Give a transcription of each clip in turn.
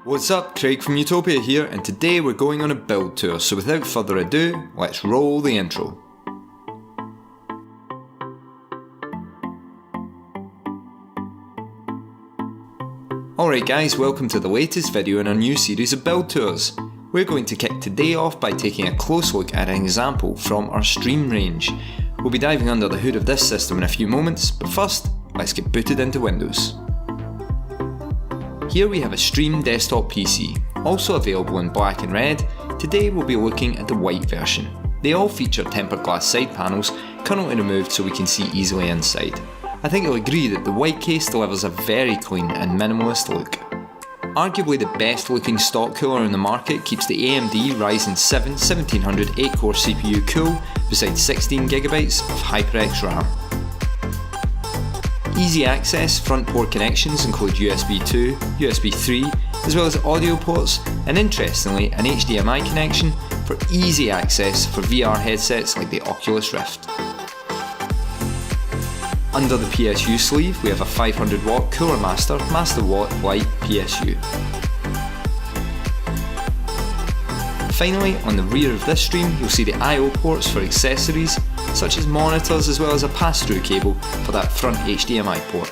What's up, Craig from Utopia here, and today we're going on a build tour, so without further ado, let's roll the intro. Alright guys, welcome to the latest video in our new series of build tours. We're going to kick today off by taking a close look at an example from our stream range. We'll be diving under the hood of this system in a few moments, but first, let's get booted into Windows. Here we have a Stream desktop PC, also available in black and red. Today we'll be looking at the white version. They all feature tempered glass side panels, currently removed so we can see easily inside. I think you'll agree that the white case delivers a very clean and minimalist look. Arguably the best looking stock cooler in the market keeps the AMD Ryzen 7 1700 8-core CPU cool, besides 16GB of HyperX RAM. Easy access front port connections include USB 2, USB 3, as well as audio ports, and interestingly an HDMI connection for easy access for VR headsets like the Oculus Rift. Under the PSU sleeve we have a 500W Cooler Master MasterWatt Lite PSU. Finally, on the rear of this stream you'll see the I/O ports for accessories such as monitors, as well as a pass-through cable for that front HDMI port.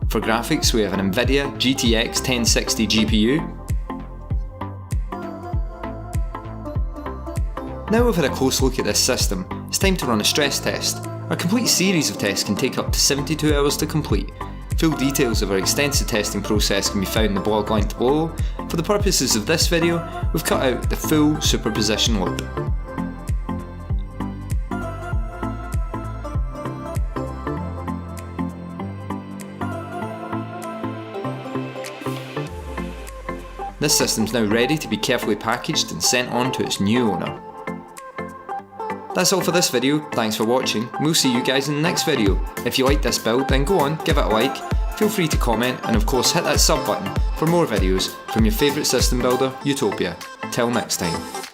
For graphics we have an NVIDIA GTX 1060 GPU. Now we've had a close look at this system, it's time to run a stress test. Our complete series of tests can take up to 72 hours to complete. Full details of our extensive testing process can be found in the blog linked below. For the purposes of this video, we've cut out the full superposition loop. This system's now ready to be carefully packaged and sent on to its new owner. That's all for this video, thanks for watching, and we'll see you guys in the next video. If you liked this build then go on, give it a like, feel free to comment, and of course hit that sub button for more videos from your favourite system builder, Utopia. Till next time.